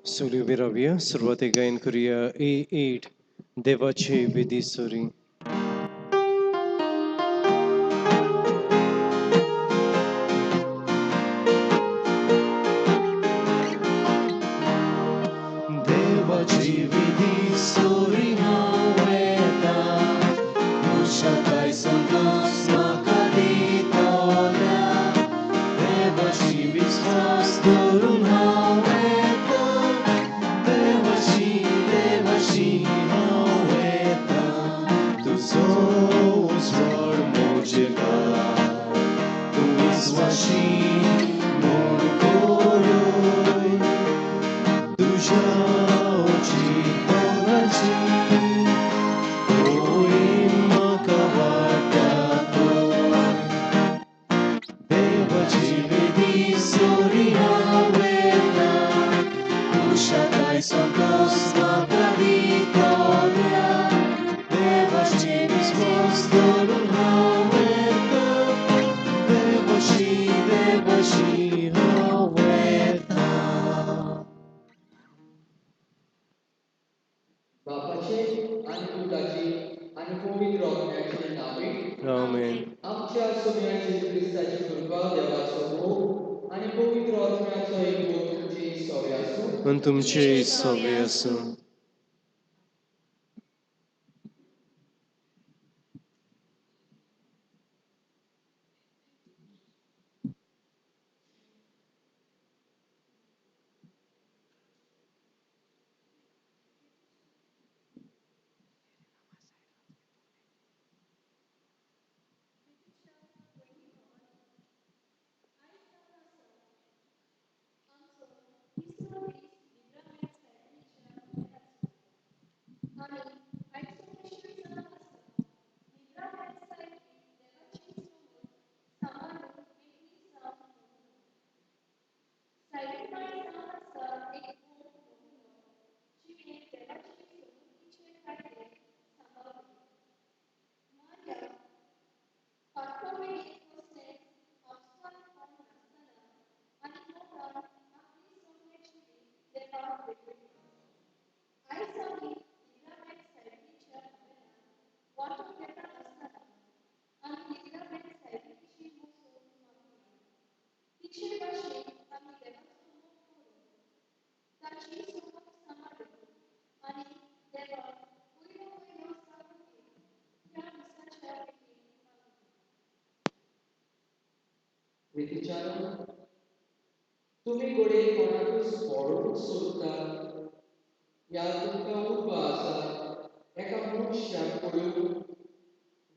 सगळी उभी राहूया. सुरुवाती गायन करूया A8 देवाची विधी सोरी. देवाची विधी सोरी हांव येता, कुशाकाय संतोष म्हाका दितोल्या. देवाची विश्वास धरून हांव येता, देवाची हांव येता. तुजो उजवाड मोजेकार, तूं विस्वाशी म्हूण करून तुज्या ओची ओळीन म्हाका वाट्या तोर. देवाची विधी सोरी हांव येता, कुशाकाय संतोष म्हाका दितोल्या. देवाची विश्वास धरून हांव येता, देवाची हांव येता. बापाचे आणि पुताचे आणि पवित्र आत्म्याचे नावे. आमेन. आमच्या सोन्या जेजू ख्रिस्ताची कृपा, देवाचो मोग आणि पवित्र आत्म्याचो एकभोग तुमचे सवे आसूं. आणि तुमचे सवे आसूं. प्रीतीच्यानो, तुम्ही घोडे कोणाकूच पडून सोदतात या तुमकां उर्बा आसा एका मनशाक पळोवन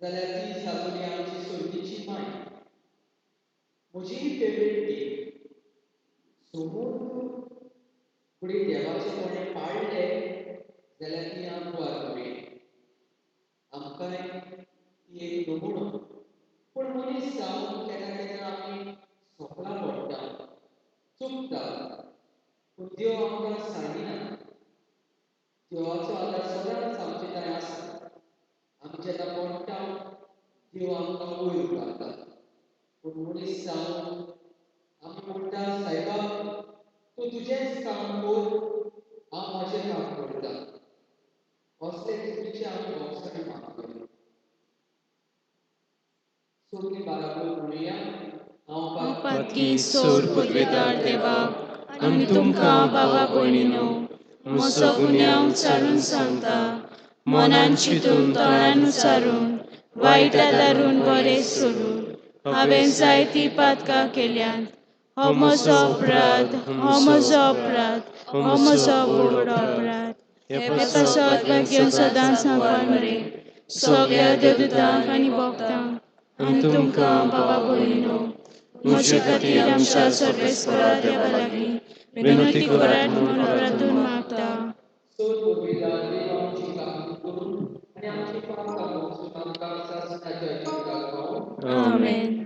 जाल्यार ती जातली आमची सोडीची माय. म्हजी फेवरेट डे समोर फुडें देवाचे कोणें पाळले जाल्यार ती आमकां वारली. आमकांय ती एक नमुनो. पूण मनीस जावन केन्ना केन्ना आमी सोपला पडटा, चुकता. पूण देव आमकां सांगिना. देवाचो आदार सदांच आमचे ताणें आसा. आमी जेन्ना पडटा देव आमकां वयर उबारता. पूण मनीस जावन आमी म्हणटा सायबा तूं तुजेंच काम कर, हांव म्हजें काम करतां. असले चुकीचे आमी वचून मागतले. सोगलीं बाराबर म्हणुया. हांव पातकी सोर पदवेदार देवा आनी तुमकां बाबा भयणीनो, म्हजो गुन्यांव उचारून सांगता. मनान चिंतून तोंडान उचारून वायट आदारून बरें सोडून हांवें जायतीं पातकां केल्यात. हो म्हजो अपराध, हो म्हजो अपराध, हो म्हजो व्हड अपराध. हे पासत भाग्य सदांच सांगपाक मरे सगळ्या देवदूतांक आनी भक्तांक आनी तुमकां बाबा भयणीनो, म्हजे खातीर आमच्या सर्वेस्परा देवा लागीं विनंती करात म्हूण प्रार्थून मागता. सोर पवित्र देव आमची कामगिरी करून आनी आमची पापां मोसून आमकां शासनाच्या जिविताक पावोवन. आमेन.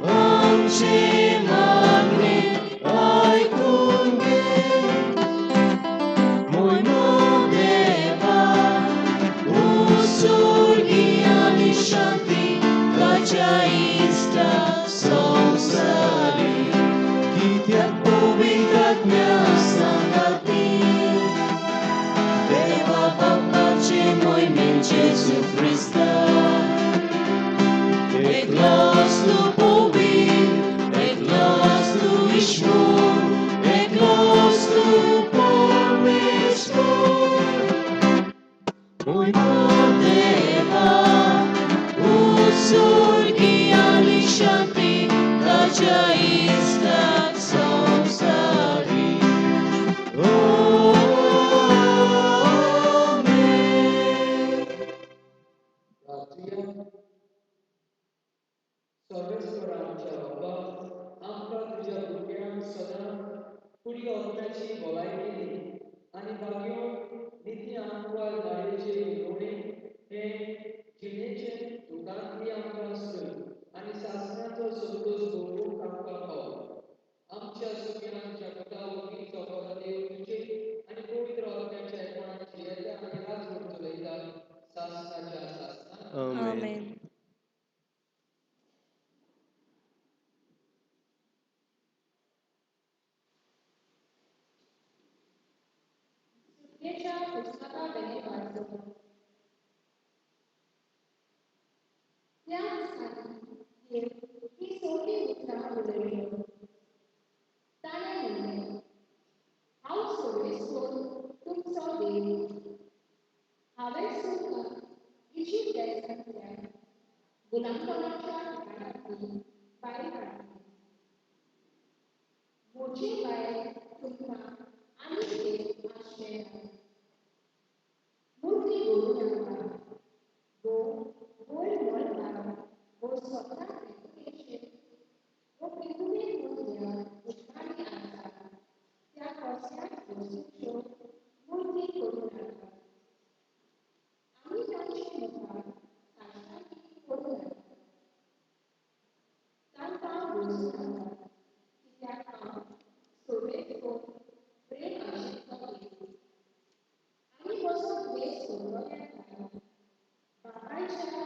Amche magne, ai cum सोन्याची गोलाई केली आणि बागेवन निती आमकां नाळेचे उलोवणे हे जिणेचे दुकान ती आमकां सोय आणि शासनाचो संतोष भोगूंक आमकां पाव आमच्या सुख्यान जगता वगील चोपता देव तुझे आणि पवित्र आत्म्याच्या एकपणाची येता आणि राजवट चलयता शासनाच्या शासनात आमेन. आमेन. सुटकेच्या पुस्तकाकडे वाचलो. त्या दिसांनी ही सोपी उतरां उलयल्यो. ताणें म्हणलें, हांव सोबेसोर तुमचो देव. हांवें तुमकां इजिप्त देशांतल्यान गुलामपणाच्या ठिकाणांतली भायर काडली. म्हजे भायर तुमकां आनीक एक आश्रय ना. मूर्ती दवरूं नाका. वयर मळबार वो स्वता पृथ्वीचेर वो पृथ्वीर उरल्या उजवाडी आसा त्या कोर्स्याक वस्तूच्यो मूर्ती करूं नाका. आमी तांचे मुखार साश्टांगी करूं नाका. तांकां भोसूं नाका, कित्याक हांव सोबेसोर प्रेम आशिल्लो देव. आमी कसो द्वेष सोडलोल्याक लागून बापायच्या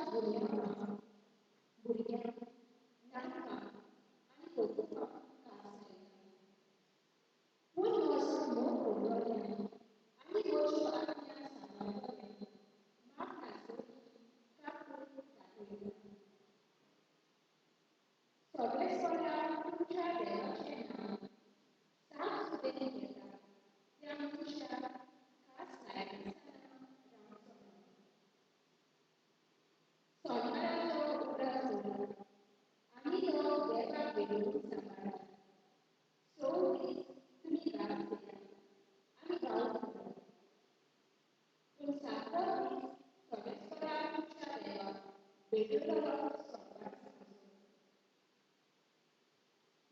भुरग्यांक नाका आनी कोकुपाक खास लायता. पूण म्हजो मोग भोगलोल्यान आनी म्हज्यो आज्ञा सांबाळलोल्यान म्हाका नासोवपी काकूट दाखयता. सोबेस्परान तुमच्या देवाचें नांव साफ सुद्रेन घेता त्या मनशाक खास लायकसाना रावचो ना. सोंताराचो उगडास दवरात आनी तो देवाक भेटवून सांबाळात. 6 दीस तुमी घास घेयात आनी गाळून उडयात. पूण 7वो दीस सोबेस्पराक तुमच्या देवाक भेटयतलो सोमवार समजून.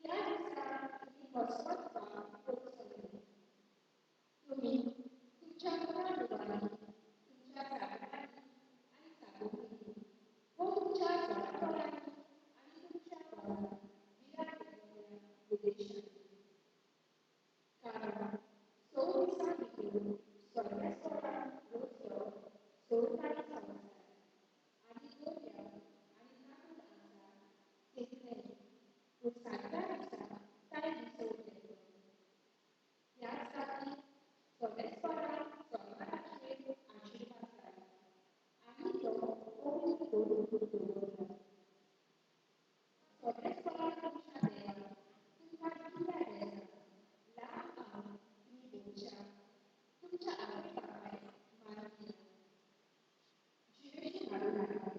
त्या दिसा तुमी कसलोच पाप करचो न्हय. तुमी तुमच्या मुखार तुमच्या साकरांनी आनी साकोलींनी वो तुमच्या जोडापोरांनी आनी तुमच्या घरांत विराट घेतलेल्या विदेशांनी. कारण 6 दिसां भितर सोबेस्परान रचलो 6 संवसार आनी दर्या आनी काकूट आसा तितलें. पूण 7व्या दिसा ताणें विसव केलो. ह्याच खातीर सोबेस्परान सोमाराचेर आशिर्वाद घाला आनी तो पवित्र करून दवरला. सोबेस्परान तुमच्या देवाक तुमकां दिल्ल्या देसांत लांब आंग तुमी भोंवच्यात. तुमच्या आवय बापायक मान दियात. जिवेची मारूं नाका.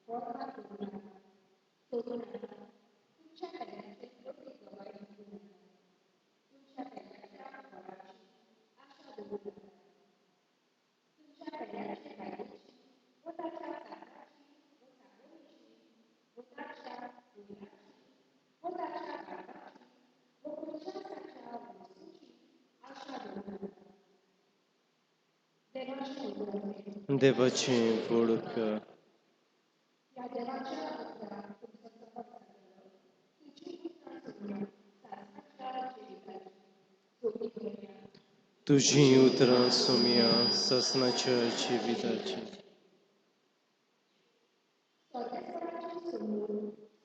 वळखां करूं नाका. चोरूं नाका. तुमच्या पेल्याचेर खोटी गवाही दिवं नाका. तुमच्या पेल्याच्या घराची आशा दवरूं नाका. तुमच्या पेल्याचे बायलेची वो ताच्या साकाराची वो साकोलीची वो ताच्या भुरग्याची वो ताच्या बापाची वो खंयच्याच ताच्या वस्तूची आशा दवरूं नाका. देवाचें उलोवणें. देवाचें वळख. ह्या देवाच्या उतराक तुमचो जपत जातलो. तुजी उतरां सगळीं शासनाच्या जिविताची सोबीत करूया. तुझीं उतरां सोम्या ससनाच्या जिविताची. सोबेस्पराचे समोर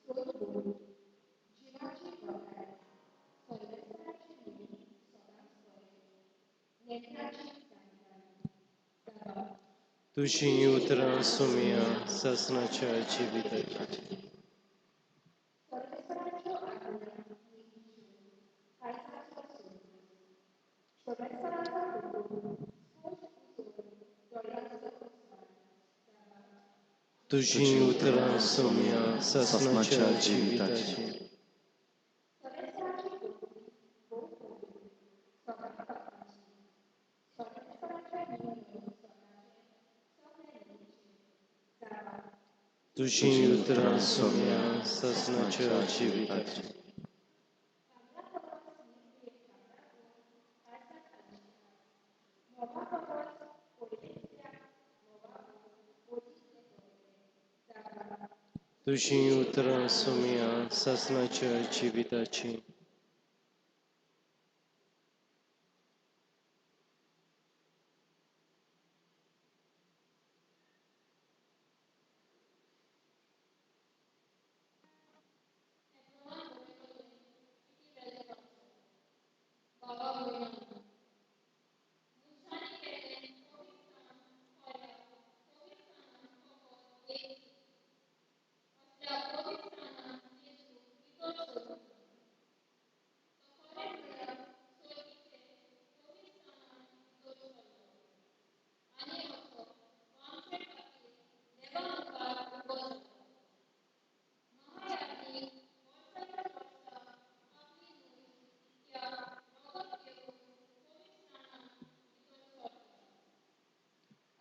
सोय दवरून जिवाची गोठाय. सोबेस्पराचे नेमी सदांच बरें. नेत्राची जाणकाराय. जाबा तुझीं उतरां सोम्या ससनाच्या जिविताची. सोबेस्पराच्यो आज्ञा नितीच्यो. कायसाचो संदेश. सोबेस्पराचो हुकूम स्पश्ट दोळ्यांचो उजवाड. जाबा तुझीं उतरां सोम्या ससनाच्या जिविताची. सोबेस्पराची भक्ती भोव पवित्र. सदांच करपाची. सोबेस्पराचे नियम स्वताचे सगळे नितीचे. जाबा तुझीं उतरां सोम्या ससनाच्या जिविताची. कांगरा परस नीट एक कांगरा मोगा परस पयलींच्या मोगाक ओजितले दवरले जाका तुझी उतरां सुमिया ससनाच्या जिविताची. बाबा भयणां मुसांनी केलें पवित्रान कोल्या पवित्रान फकत एक असल्या पवित्रान येसू भितर सरलो तो खरें म्हळ्यार सोयीचे पवित्रान भितर सरलो आनी असो आमचे खातीर देवा मुखार उबो जालो महायाजक वर्साच्या वर्सा आपली न्हंय त्या रगत घेवन पवित्रान भितर सरता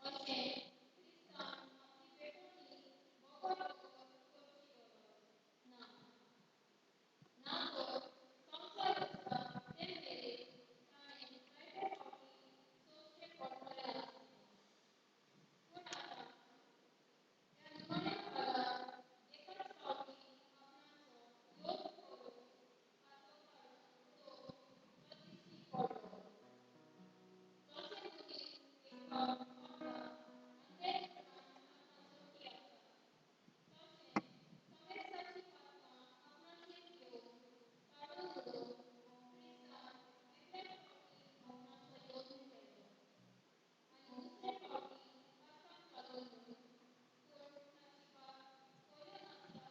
अशें क्रिस्तान आपली पेटोवणी बगर करची गरज ना ना तर संवसार आसता ते मेरेन ताणें जायते फावटी सोंसचें पडटलें आसलें पूण आतां ह्या निमाण्या काळांत एकाच फावटी आपणाचो योग करून हाचो लोक तो दिश्टी पडलो जशें मनीस एक फावट पडटा आनी ते दुखान आपणाचो ती आसता तशें समेस्ताची पातकां आपणाचेर घेवन काडून उडोवंक क्रिस्तान एकलेच फावटी आपणाचो यत्न केलो आनी दुसरे फावटी पातकांत घालो न्हय पूण ताची पात कोयलो नासता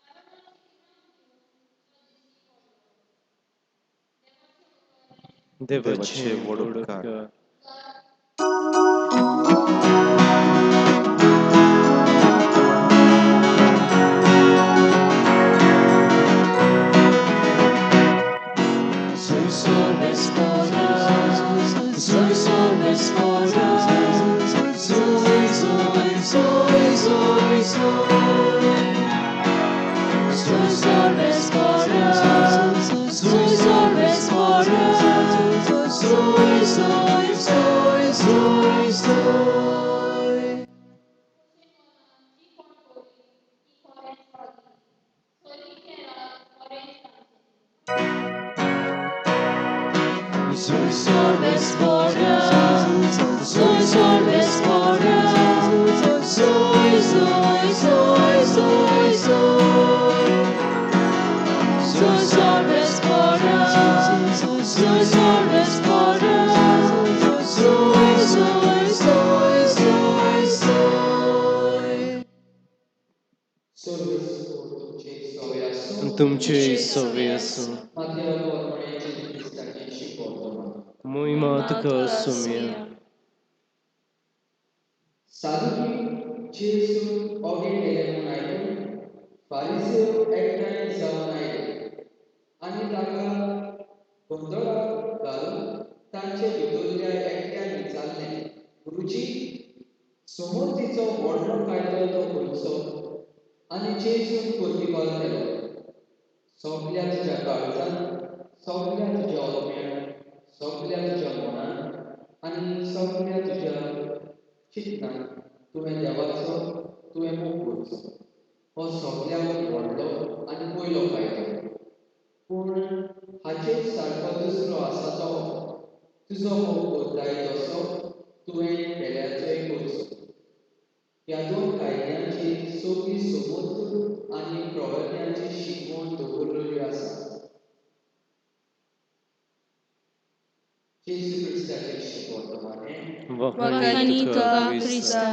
तांकां तारणाची इनाम दिवंक तो दिश्टी पडलो देवाचें उतोलें देवाचे वडोपकार. God Soy sol esposa, soy sol esposa, soy, soy, soy, soy, soy. Soy sol esposa, soy sol esposa, soy, soy, soy, soy, soy. जी कोण कोरी ती खरेंच वागली सोयीचे राग खरेंच तांचें Soy sol esposa, soy sol esposa, soy, soy, soy, soy, soy. Soy sol esposa, soy sol esposa, soy, soy, soy, soy, soy. सर्वस्व तुमचे सवे आसूं तुमचे सवे आसूं माथ्यार पोरमणे जेजू क्रिस्ताचे शिकोवतलो मोहिमा तुका सुमिया. साधुकी जेजून ओगे गेले म्हूण आयकून फारिसेव एकठांय जावन आयले आनी ताका गोंधळाक घालून तांचे भितरल्या एकट्यान विचारलें गुरुजी समोर तिचो व्हडलो कायदो तो खंयचो आनी जेजून प्रतिपाद केलो सगल्या तुज्या काळजांत सगल्या तुज्या ओतम्यांत सगल्या तुज्या मनांत आनी सगल्या तुज्या चिंतनांत तुवें देवाचो तुवें मोग करचो हो सगळ्यांत व्हडलो आनी पयलो कायदो पूण हाचेर सारको दुसरो आसा तो हो तुजो मोग करताय तसो तुवें केल्याचोय करचो ह्या दोन कायद्यांची सोपी समूत आनी प्रवर्त्यांची शिकवण दवरलेली आसा जेजू क्रिस्ताचे शिकवतमाने वखाणी तुका क्रिस्ता.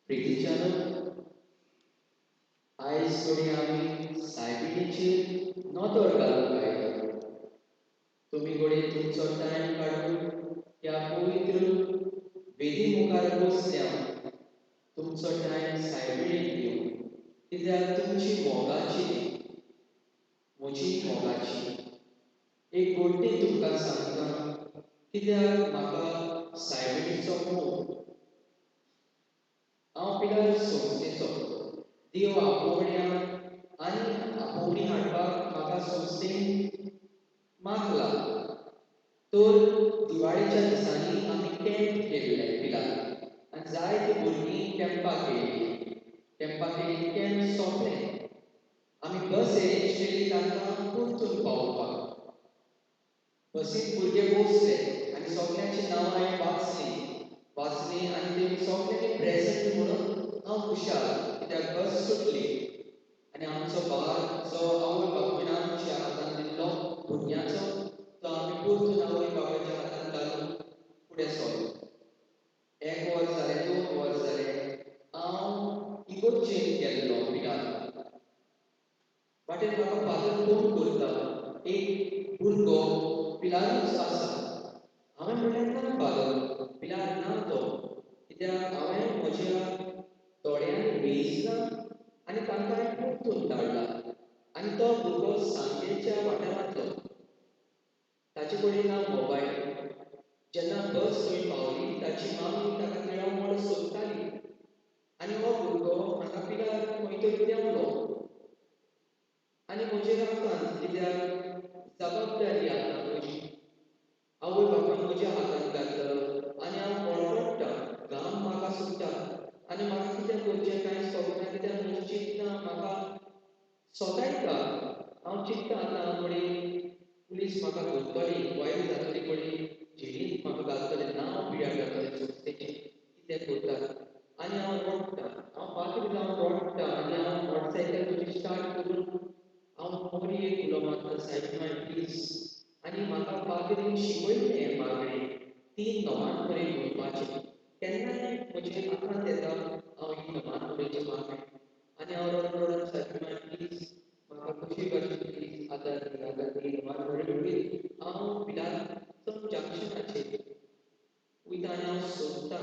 प्रितीच्यान आयज थोडी आमी सायबिणीचेर नदर घालूंक आयल्या तुमी घडये तुमचो टायम काडून ह्या पवित्र वेदी मुखार बसल्यार तुमचो टायम सायबिणीक दिवं कित्याक तुमची मोगाची ती म्हजी मोगाची एक गोश्टी तुमकां सांगता कित्याक म्हाका सायबिणीचो मोग हांव पिलार संस्थेचो देव आपोवण्या आनी आपोवणी हाडपाक म्हाका संस्थेन मागला. तर दिवाळेच्या दिसांनी आमी कॅम्प केल्ले पिलार आनी जायतीं भुरगीं कॅम्पाक येयलीं. कॅम्पाक येयलीं कॅम्प सोंपलें. आमी बस अरेंज केली तांकां परतून पावोवपाक. बसींत भुरगे बसले आनी सगळ्यांची नांवां हांवें वाचलीं आनी तेमी सगळ्यांनी प्रेझंट म्हणून हांव खुशाल कित्याक बस सुटली. आनी आमचो जो आवय बापूयन आमच्या हातांत दिल्लो भुरग्यांचो तो आमी परतून आवय बापायच्या हातांत घालून फुडें सरलो. 1 वर्स जालें, 2 वर्स जालें, हांव इगर्जेन गेल्लो पिलार. वाटेर म्हाका फादर फोन करता, एक भुरगो पिलारूच आसा. हांवें म्हणलें ना फादर, पिलार ना तो, कित्याक हांवें म्हज्या दोळ्यांनी वेंचला आनी तांकां हांवें परतून धाडला. आनी तो भुरगो सांगेच्या वाठारांतलो. ताचे कडेन ना मोबायल. जेन्ना बस थंय पावली ताची मामी ताका मेळोवंक सोदताली आनी हो भुरगो हांगा पिलार खंय तरी देंवलो. आनी म्हजेर आफतान कित्याक जबाबदारी आतां म्हजी. आवय बापायन म्हज्या हातांत घातलं आनी हांव मळमळटा, घाम म्हाका सुट्टा आनी म्हाका कितें करचें कांयच कळना कित्याक म्हजें चिंतना म्हाका सोंतायता. हांव चिंत्ता आतां फुडें पुलीस म्हाका धरतली, वायट जातली फुडें जेलींत म्हाका घालतले, नांव पिड्यार जातलें संस्थेचें, कितें करता. आनी हांव रडटा, हांव पागल जावन रडटा आनी हांव मोटरसायकल म्हजी स्टार्ट करून हांव मोरयेक उलो मारता, सायब माय प्लीज. आनी म्हाका पागलीन शिकयलें मागणें 3 नोवान पर्यंत म्हणपाचें. केन्नाय म्हजे आंखांत येता हांव ही नोवान पर्यंतचें मागणें. आनी हांव रडून रडून सायब माय प्लीज म्हाका कशी भाशेन प्लीज आदार दी नोवान पर्यंत वयर हांव पिलार जंक्शनाचेर वयता आनी हांव सोदतां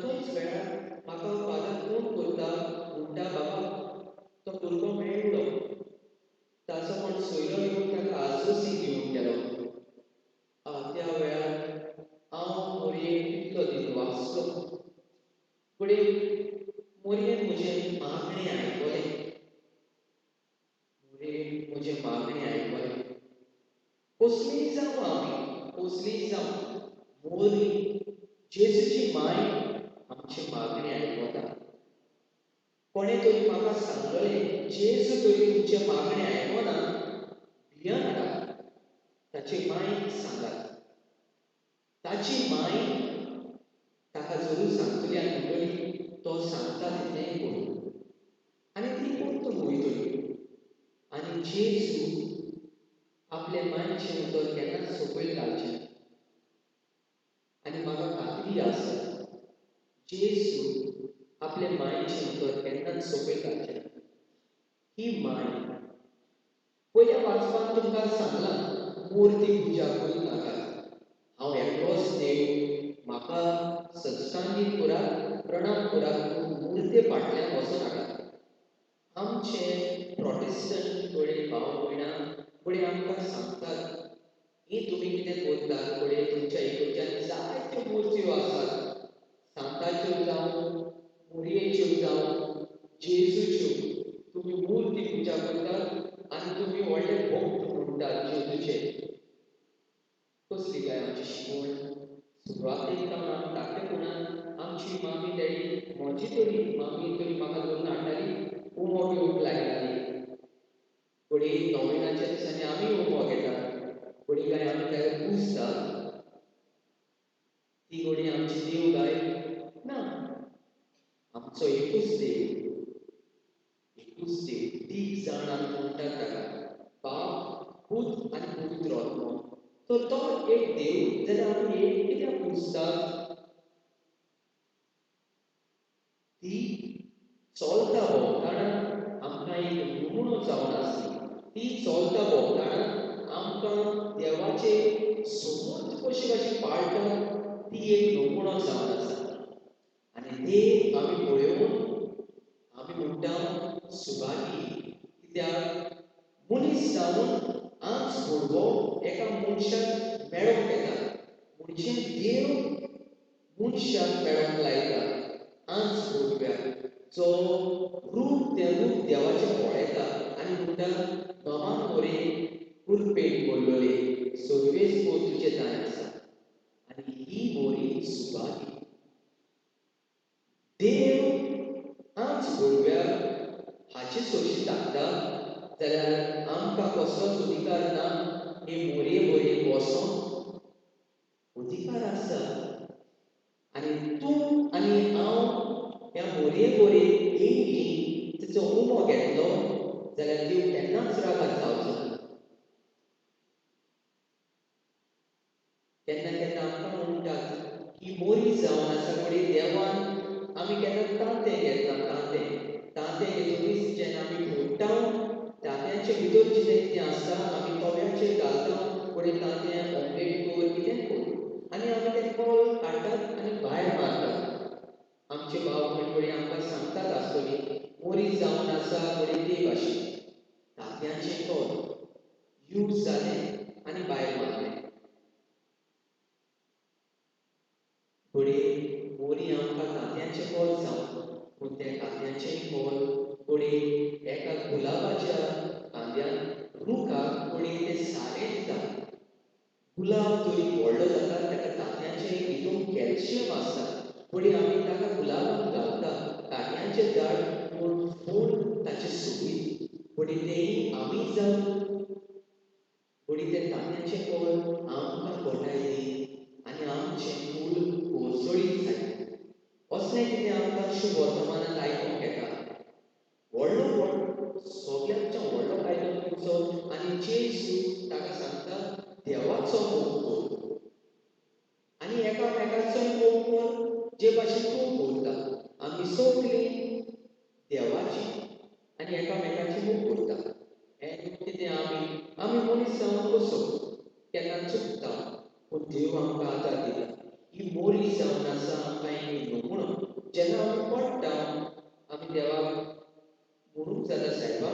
तोच वेळार म्हाका फादर फोन करता, म्हणटा बाबा तो भुरगो मेळ्ळो. ताचो कोण सोयरो येवन ताका आजोसी घेवन गेलो. त्या वेळार हांव मोरयेक कितलो दीस वाचलो. फुडें मोरयेन म्हजें मागणें आयकलें. मोरयेन म्हजें मागणें आयकलें. कसलीय जावं आमी, कसलीय जावं, मोरी जेजूची माय आमची मागणी आयकता. कोणें तरी म्हाका सांगलें, जेजू तरी तुमचे मागणे आयकना, भियनाका, ताची मायक सांगात. ताची माय ताका जरूर सांगतली आनी म्हणटली तो सांगता तितलें कर. आनी ती परतून वयतली. आनी जेजू आपले मायचे उतर केन्नाच सकयल घालचें ना. आनी म्हाका खात्री आसा जेजू आपले मायेचें उतर केन्नाच सकयल घालचें ना. ही माय पयल्या वाचपान तुमकां सांगलां मुर्ती पुजा करूं नाका. हांव एकलोच देव, म्हाका सत्संगीत करात, प्रणाम करात, पूण मुर्ते फाटल्यान वचूं नाका. आमचे प्रोटेस्टंट थोडे भाव भयणां फुडें आमकां सांगतात, ही तुमी कितें करतात फुडें तुमच्या इगर्जेन जायत्यो मुर्त्यो आसात. सांताच्यो जावं, मोरयेच्यो जावं, जेजूच्यो. तुमी मुर्ती पुजा करतात आनी तुमी व्हडले भक्त म्हणटात जेजूचे. कसली काय आमची शिकवण. सुरवातेक आमी धाकटेपणान आमची मामी डॅडी, म्हजी तरी मामी तरी म्हाका धरून हाडटाली, उमो घेवंक लायताली. फुडें नोवेनाच्या दिसांनी आमी उमो घेतात. फुडें काय आमी ताका पुजतात. ती घोडी आमची देव गाय ना. आमचो एकूच देव, एकूच देव. तीग जाण आमी म्हणटात ताका, बाप, पूत आनी पवित्र आत्मा. तर तो एक देव जाल्यार आमी एक कित्याक पुजतात. ती चलता भोंवताना आमकां एक नमुनो जावन आसली. ती चलता भोंवताना आमकां देवाचे समूच कशी कशी पाळटा ती एक नमुनो जावन आसा. आनी देव आमी पळयोवन आमी म्हणटा सुभागी. कित्याक मनीस जावन आज घडवो एका मनशाक मेळोंक येता. म्हणजे देव मनशाक मेळोंक लायता आंच भोगव्या जो रूप देवाचे पळयता आनी म्हणटा नोमान मोरे कुरपेट बोललोले सोर्वेस गो तुझे दाय आसा आनी ही मोरी सुवाती देव आंच भोगव्या हाची सोशी धाकता जाल्यार आमकां कसलोच अधिकार ना हे मोरये मोरये वचोन अधिकार आसा आनी तूं आनी हांव ह्या मोरये मोरयेक येयली तिचो उमो घेतलो जाल्यार देव केन्नाच रागात जावचो ना केन्ना केन्ना आमकां म्हणटात ही मोरी जावन आसा फुडें देवान आमी केन्ना तांतें घेतना तांतें घेतकीच जेन्ना आमी फोडटा तांतयाचे भितर जितें कितें आसता आमी तव्याचेर घालता फुडें तांतें ऑमलेट कर कितें कर आनी आमी तें कॉल काडटात आनी भायर मारतात आमचे भाव भयण फुडें आमकां सांगतात आसतलीं मोरी जावन आसा फुडें ते भाशेन तांतयांचें कॉल यूज जालें आनी भायर मारलें फुडें मोरी आमकां तांतयांचें कॉल जावन पूण त्या कांद्याचें कॉल फुडें एका गुलाबाच्या कांद्यान रुखाक फुडें तें सारें दिता गुलाब तरी व्हडलो जाता ताका तांतयांचें हितून कॅल्शियम आसता फुडें आमी ताका गुलाबाक घालता कांद्याचें झाड पूण फूल ताचें सोबीत फुडें तेंय आमी जावन फुडें तें तांतयांचें कॉल आमकां घोटाय दी आनी आमचें फूल कोसळीत जाय असलें कितें आमकां शुभ वर्तमानांत आयकूंक येता व्हडलो सगळ्यांच्या व्हडलो कायदो तुमचो आनी जेजू ताका सांगता देवाचो मोग कर आनी एकामेकाचोय मोग कर जे भाशेन तूं करता आमी सगळीं देवाची आनी एकामेकाची मोग करता हें कितें आमी मनीस जावन कसो केन्ना चुकता पूण देव आमकां आदार दिता ही मोरी जावन आसा आमकां एक नमुनो जेन्ना आमी पडटा आमी देवाक म्हणूंक जाता सायबा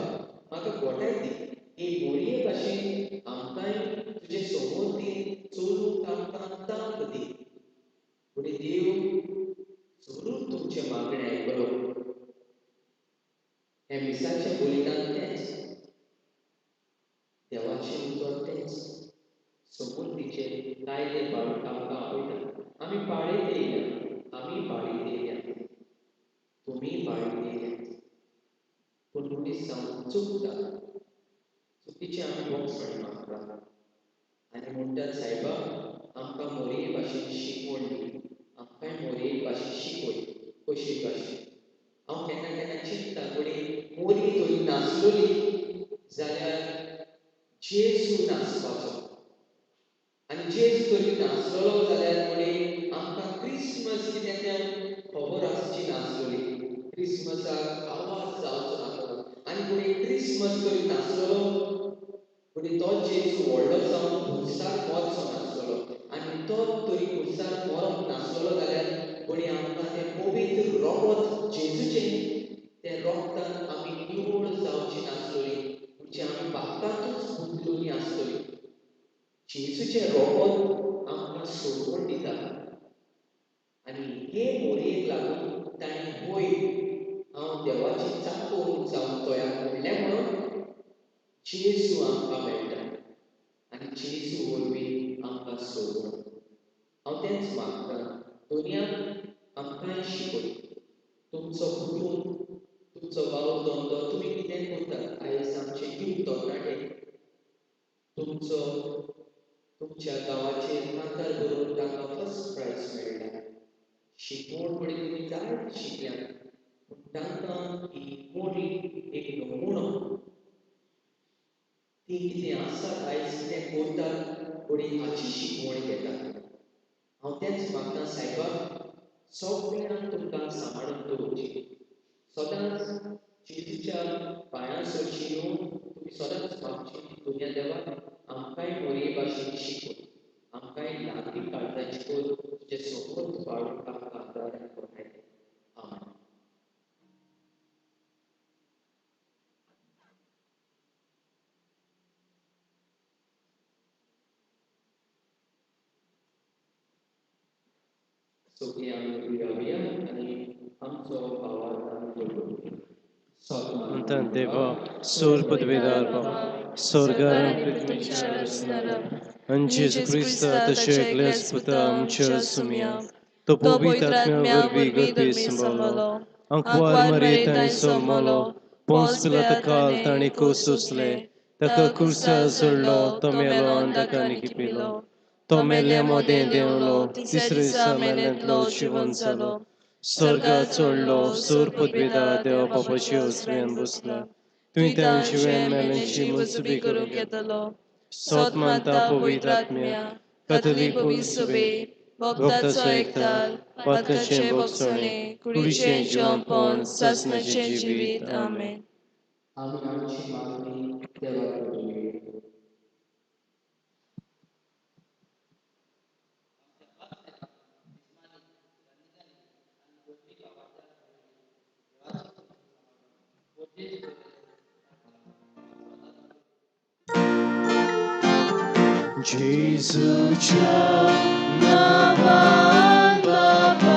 म्हाका घोटाय दी ही मोरये भाशेन आमकांय तुजे समोर दी चलूंक आमकां तांक दी फुडें देव जरूर तुमचें मागणें आयकलो हें मिसाचें बलिदान तेंच देवाचें उतर तेंच समृद्धीचे कायदे पाळूंक आमकां आपयता आमी पाळीत येयल्या आमी पाळीत येयल्या तुमी पाळीत येयल्या पूण मनीस जावन चुकता चुकीचें आमी बोगसपणी मागता आनी म्हणटात सायबा आमकां मोरये भाशेन शिकवण दी आमकांय मोरये भाशेन शिकय कशे भाशेन हांव केन्ना केन्ना चिंतता फुडें मोरी थंय नाचलोली जाल्यार जेजू नाचपाचो आनी जेजू तरी नाचलोलो जाल्यार फुडें आमकां क्रिसमस कितें तें खबर आसची नाचलोली क्रिसमसाक आवाज जावचो नासलो आनी फुडें क्रिसमस तरी नाचलोलो फुडें तो जेजू व्हडलो जावन खुर्सार मरचो नासलोलो आनी तो तरी खुर्सार मरप नासलोलो जाल्यार फुडें आमकां तें पवित्र रोगत जेजूचें तें रोगतान आमी निवळ जावची नासलोली म्हणजे आमी बापातूच गुंतलोलीं आसतलीं जेजूचें रोगत आमकां सोडवण दिता आनी हे मोरयेक लागून ताणें वयर हांव देवाची चाकोर जावन तयार केल्लें म्हणून जेजू आमकां मेळटा आनी जेजू वरवीं आमकां सोडवण हांव तेंच मागतां दुनियाक आमकांय शिकय तुमचो कुटूंब तुमचो भाव धंदो तुमी कितें करतात आयज आमचे यूथ तरणाटे तुमचो तुमच्या गांवाचेर कांतार बरोवन ताका फर्स्ट प्रायज मेळटा शिकवण फुडें तुमी जायत शिकल्यात पूण तांकां ही मोरी एक नमुनो ती कितें आसात आयज कितें करतात फुडें हाची शिकवण घेतात हांव तेंच मागतां सायबा सगळ्यांक तुमकां सांबाळून दवरची सदांच जेजूच्या पांयां सरशी येवन तुमी सदांच मागची दुनिया देवा आमकांय मोरये भाशेन शिकय आमकांय ल्हानपी काळजाची कर तुजे सोबत पाळूंक आमकां आदार आनी घोटाय दे आमेन सगळीं आमी उबी रावया आनी आमचो भावार्थान करून सोदमान देवा सोर पदवेदार बाब स्वर्गारान तुमच्या पृथ्वीच्या रचणारा आणि जेजू क्रिस्ता तशें एकल्याच पुता आमच्या सुम्या तो पवित्र आत्म्या वरवीं गर्भी संभवलो अंकवार मरे ताणें जल्मलो पोंस पिलाता काल ताणें कोस सोसले ताका कुर्सा जोडलो तो मेलो आनी ताका निखिपिलो तो मेल्ल्या मोदें देंवलो तिसरे दिसा मेल्यांतलो जिवंत जालो स्वर्गात चडलो सोर पदवेदार देवा बापाची उजव्यान बसला तुवें तांची वेन मेल्यांची मुनसुबी करूंक येतलो सोत मानता पवित्र आत्म्या कथोलीक पवित्र सभे भक्ताचो एकताल पातकाचें भोगसणे कुडीचें जेवणपण सासणाचें जिवीत आमेन आमी आमची मागणी देवा करूया जेजूच्या नावान बापा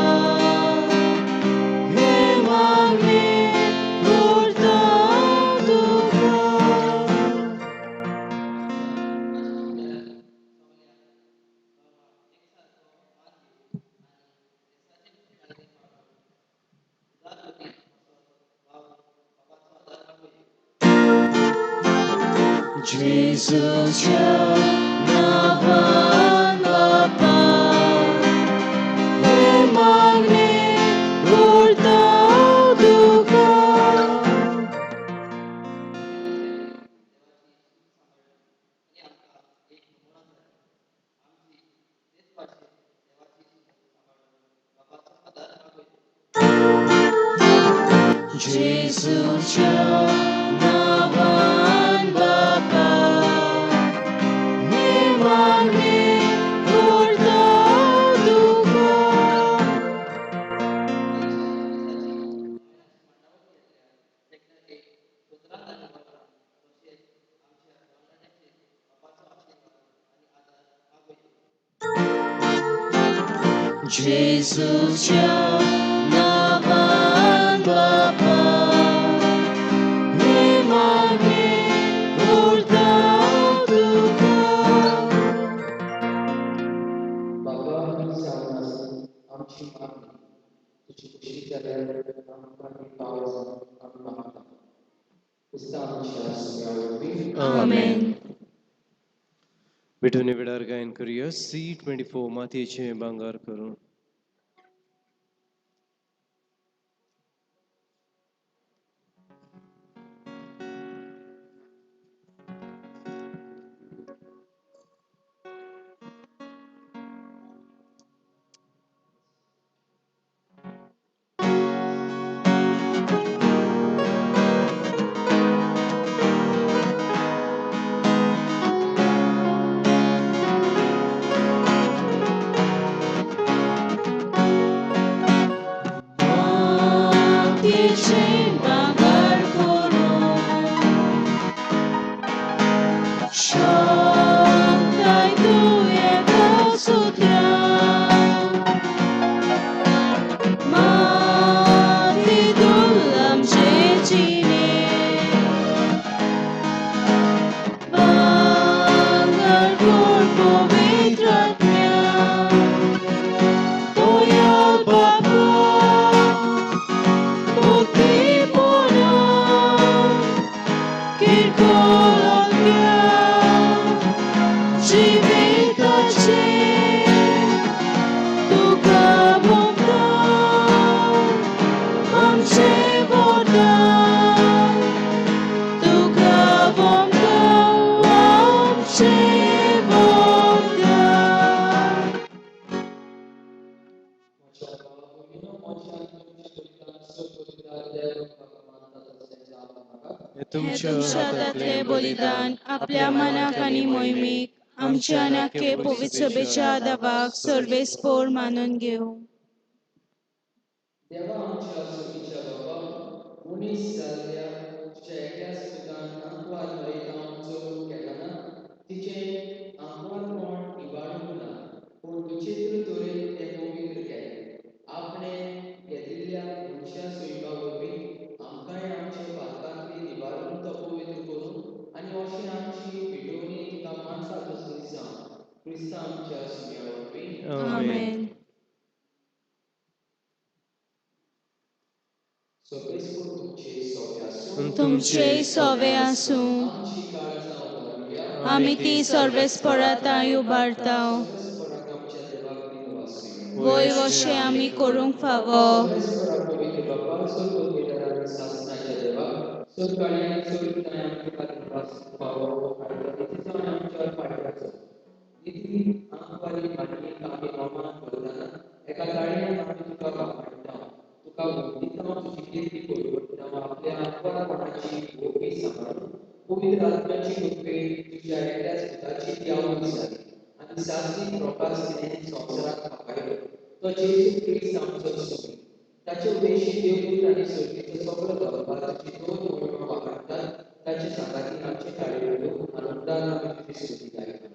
हे मागणे करता तुका जेजूच्या नावान बापा हे मागणे करता तुका जेजूच्या नावान बापा हे मागणे करता तुका जेजूच्या नावान बापा हे मागणे करता तुका बाबा जावन आमची मागणी तुजी खुशी जाल्यार आमकां पावस आमी मागता क्रिस्ता आमच्या सुयावरवीं आमेन विठुनी विडार गायन करूया C24 मातयेचें भांगार करून मातयेचें भांगार करून शांताय तुवें सुद्या माती धूल आमचे जिणे भांगार कोर पवित्र आत्म्या दयाल बापा बुद्धीपणा किरकोळग्या जिविताचे तुका भोगता आमचे वरदान तुका भोगता आमचे वरदान तुमच्या हातातले बलिदान आपल्या मनाक आनी मोहिमेक आमच्या नाके पवित्र सभेच्या दाबाक सर्वेस्पोर मानून घेऊ देवा आमच्या सुखीच्या बाबा मनीस जाल्ल्या तुझ्या एकल्याच पुतान आंकवार मयतावन चोरून गेला ना तिचें आंकवारपण इबाडूंक ना पूण विचित्र तरेन तें पवित्र केलें आपणे घेतिल्ल्या आमेन. तुमचे सोवे आसूं आमी ती सर्वेस्पराताय उबारताव वय वशे आमी करूंक फावो एका गाडयेन आमी तुका वापरता तुका वंदिता तुजी कीर्ती करून आपल्या आपणाची भोवती सांबाळून पवित्र आत्म्याची कृपे तुझ्या एकट्याच पुताची त्याग दिसाली आनी सात्विक प्रकाश तिणें संवसाराक खापायलो तो जेजू क्रिस्त आमचो सोबी ताचे उद्देशी देवदूत आनी सर्तीचो सगळो दरबार तुजी दोन मोहिमा वापरतात ताचे सांगाती आमचे ताळे घालून आनंदान आमी तुजी स्तुती गायता.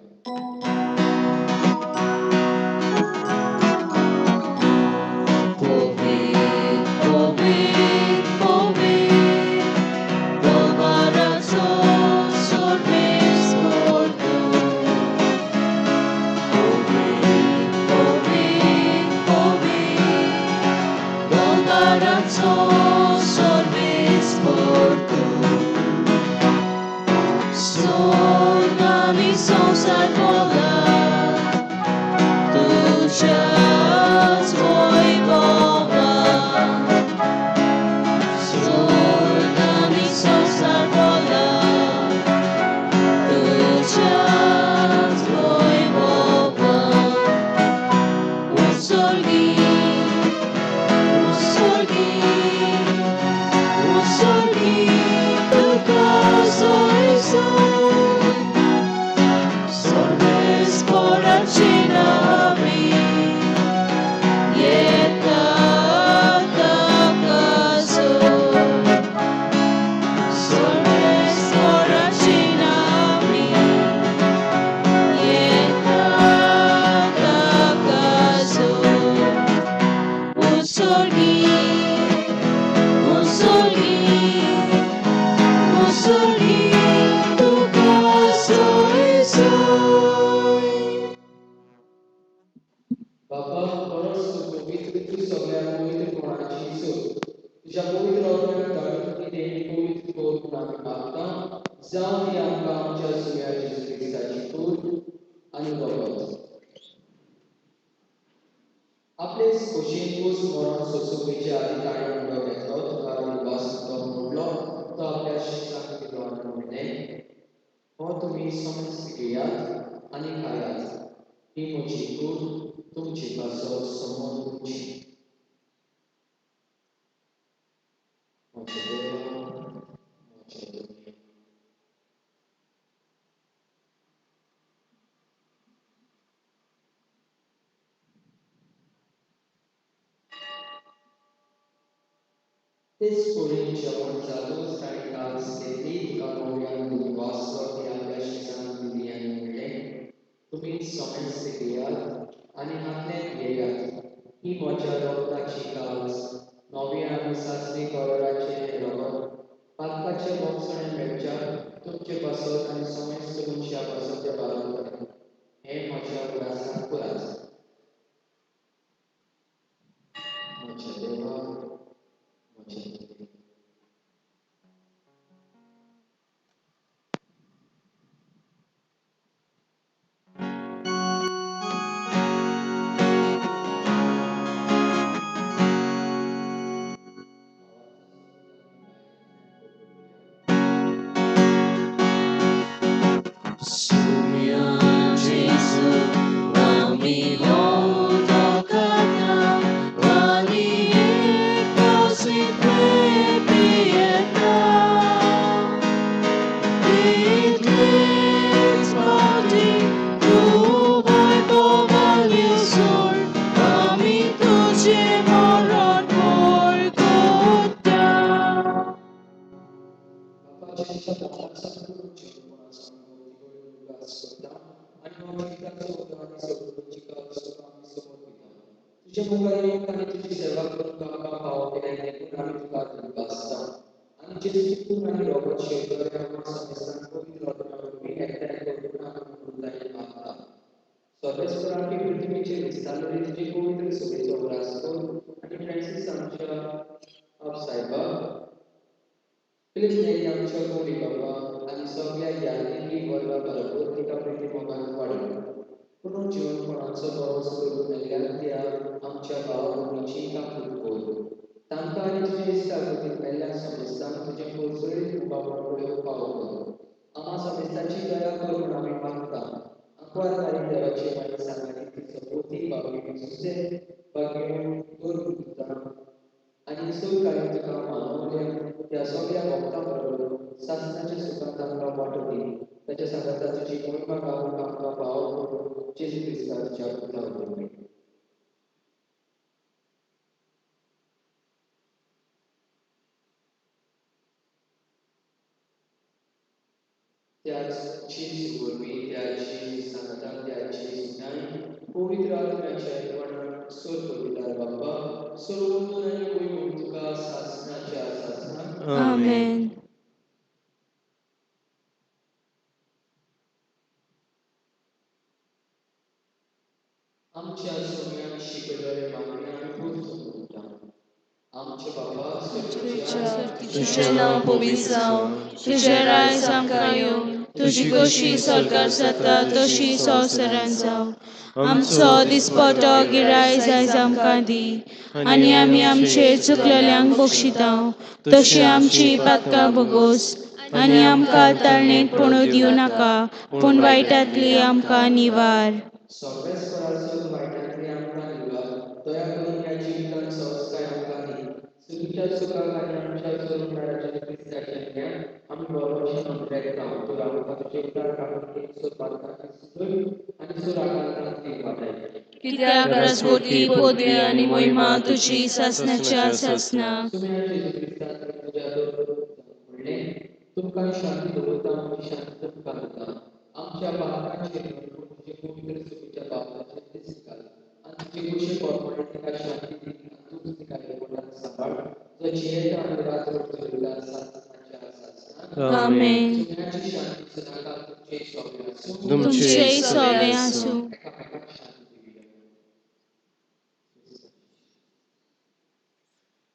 This foreign German Zados radicals defeat Camorian Bulbaso di Agashisan Julian Mille, तुम्ही समजते गेयात आणि आपल्या ध्येयात ही मोच्या रक्ताची कावच नवे आमी सासरी करोडाचे रगत पालकाचे मोक्षणे मेळच्या तुमचे बसत आणि समस्त तुमच्या बसत बाळगत हे मोच्या उदासान कुराच मोच्या देवा मोच्या आमच्या मोठी बाबा आणि सगळ्या ज्ञानींनी वर्गाबरोबर तिका प्रीती मोगान वाढवली पूर्ण जीवनपणाचो बरोस करून आयल्या आमच्या भावा भयणीची काकूट कोर तांकां आनी तुजे इश्टागतीक मेल्ल्या समस्तांक तुजे पोरजोळीत मुखावळ पावो कर आम्हा समस्तांची दया कर म्हूण आमी मागता आंकवार बारीक देवाची वाणी सांगली ती सपोती बाबी सुसे बागेवन दोर आणि सूर काही तुका मानवल्या त्या सगळ्या भक्तांबरोबर शासनाच्या सुखांत आमकां वाटोवली त्याच्या सांगाता तुजी महिमा गावून आमकां भाव करून जेजू क्रिस्ताच्या पुत्राक त्याची सुरवी त्याची सांगता त्याची सुनाई पवित्र आत्म्याच्या एकवणात सोर पवित्र बाबा सर्वोत्तम आणि वैभव तुका शासनाच्या शासनात आमेन. आमच्या सोम्यात शिकवलेले मागण्या आणि पूर्ण आमचे बाबा तुझे नाव पवित्र जावं, तुझे राय आमकां येवं, तुजी कशी स्वर्गार जाता तशी संवसारांत जावं. आमचो दिसपटो गिराय आयज आमकां दी आनी आमी आमचे चुकलेल्यांक बक्षितांव तशी आमची पातकां भोगोस आनी आमकां ताळणेत पडूं दिवं नाका पूण वायटांतली आमकां निवार. सगळ्यास्वराचो वायटांतली आमकां निवार दया करून ह्या जिवितांत संस्कार आमकां दी सुखीच्या सुखाक आनी आमच्या स्वरुपाच्या क्रिस्ताच्या ज्ञान आमी बरोवशें नंतरेक तर आमकां तुजे उदार काडून सुरपाताची सुदय आनी सुराकांतांतली वाटाय कित्याक राजवटी पदवी आनी महिमा तुजी सासणाच्या सासना. सुम्या जेजू क्रिस्तान तुज्या म्हणलें तुमकां शांती दवरता आमची शांती तुमकां दिता आमच्या पातकांचेर तुजे पवित्र सुखीच्या बापाचे दीस घाल आनी तुजे कुशे परमणे तिका शांती दी तूं तिका एकवटात सांबाळ जो जियेता आनी रात चलयता सासणाच्या सासनात आमेन. सुम्याची शांती सदांकाळ तुमचे सोबे आसूं तुमचेय सोबे आसूं. एकामेकांक शांती दिवया.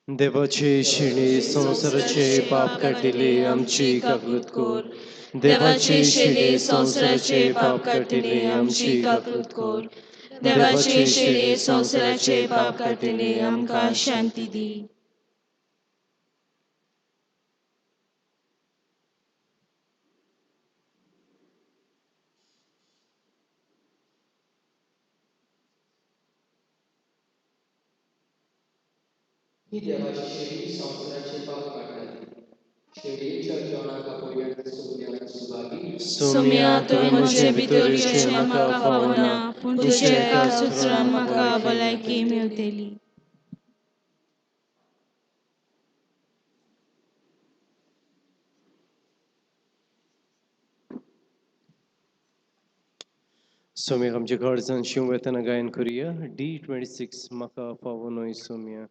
देवाचे शिणे संसाराचे पाप काटिले आमची काकूट कोर. देवाचे शिणे संसाराचे पाप काटिले आमची काकूट कोर. देवाचे शिणे संसाराचे पाप काटिले आमकां शांती दी. ही देवाची शेळी संसाराचे पाप काढणारी शेळयेच्या जेवणाक पयल्यान सोम्या सुवादी सोम्या तुवें म्हजे भितरचें म्हाका फावना पूण तुजे एका सुत्रान म्हाका भलायकी मेवतली. सोम्या आमच्या घरजान शिव वेतना गायन करूया. D26 म्हाका फावो न्हय Saumya.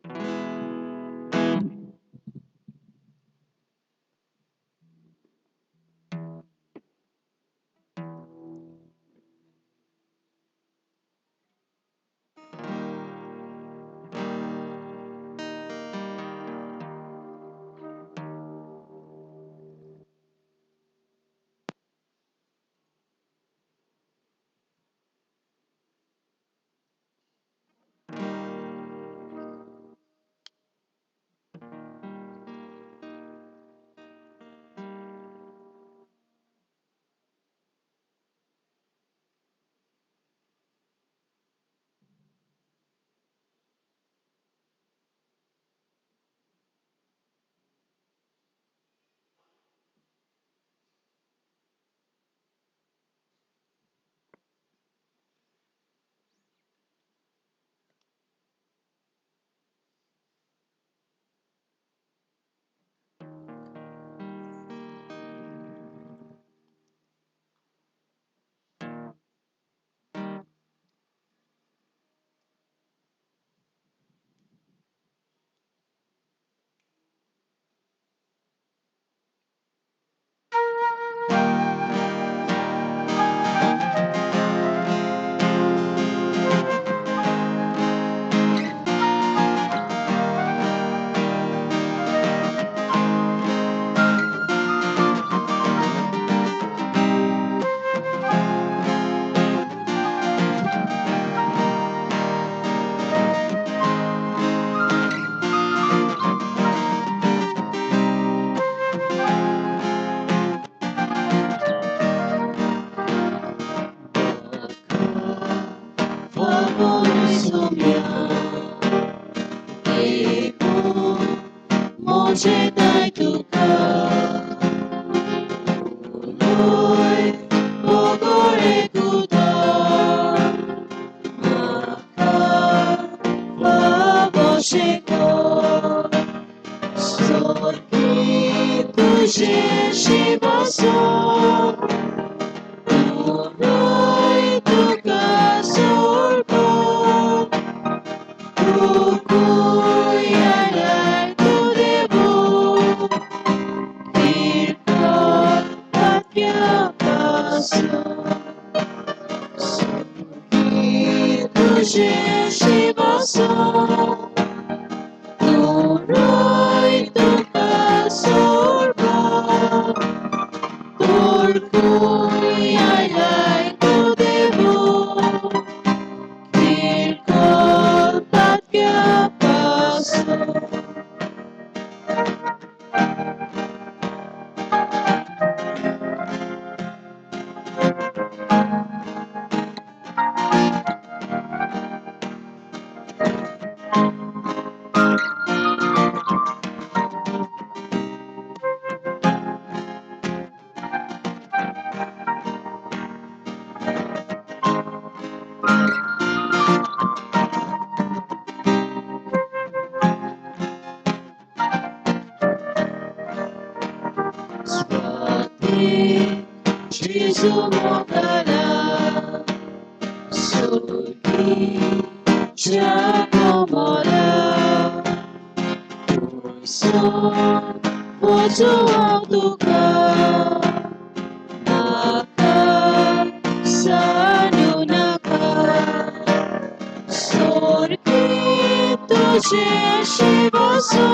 sumia Ibu Moje dai tuka Noi Bogore kuda Maka Babosheko Sorki Tuje Shivaso Noi Tuka Sorko Kukuyarai Tudevo Kirkot Patya Paso Sorki Tuje Shivaso Noi Tuka Sorko Kukuyarai Tudevo Kirkot Patya Paso Swati Jesu Mokala Suki Jacomola Urso Foto Autuka Maka Sanunaka Sorki Tuje Shivaso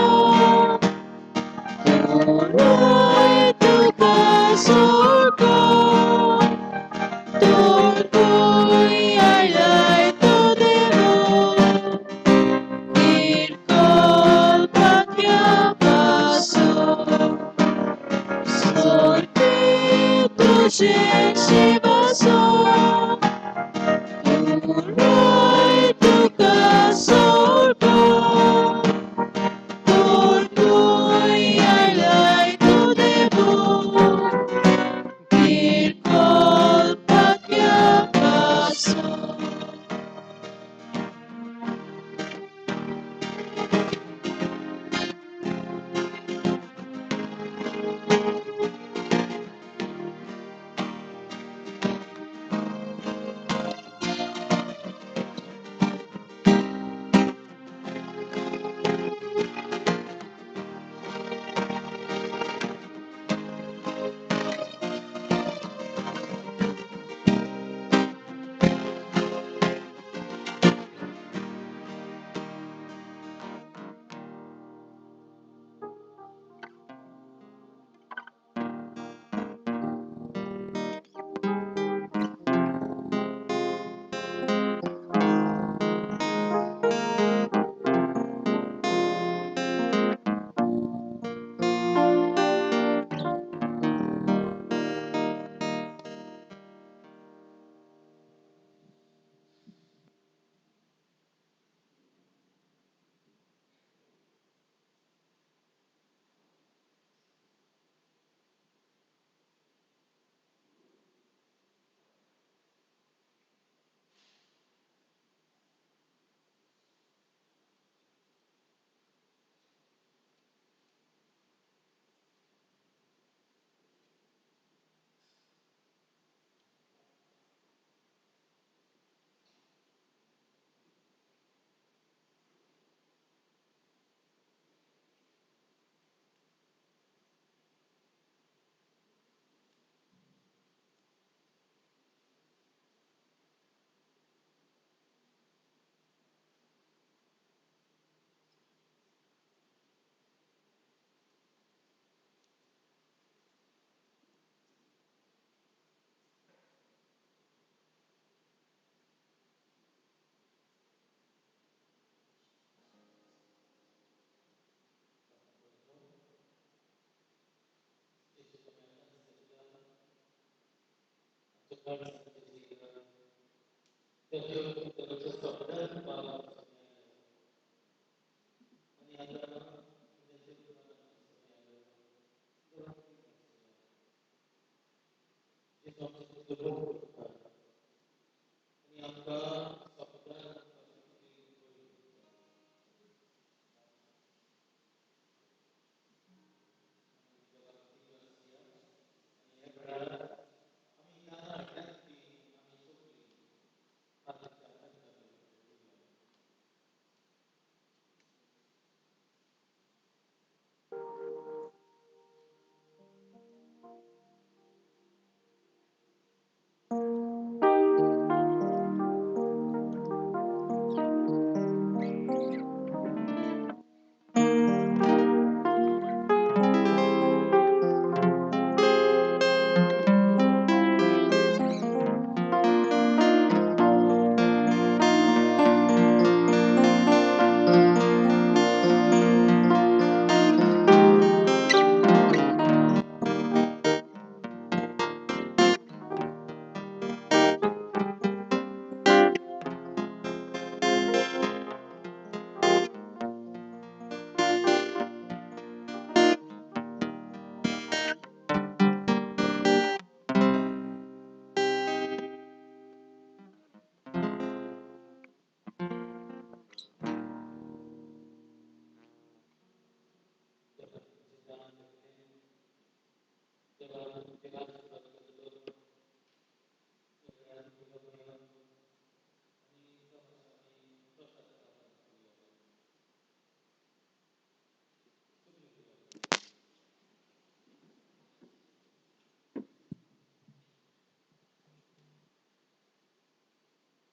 Urai Tuka Sorko Turkui Alai Tudero Kirkol Patya Paso Sorki Tuje Shivaso Urai Tuka Sorko Turkui Alai Tudero Kirkol Patya Paso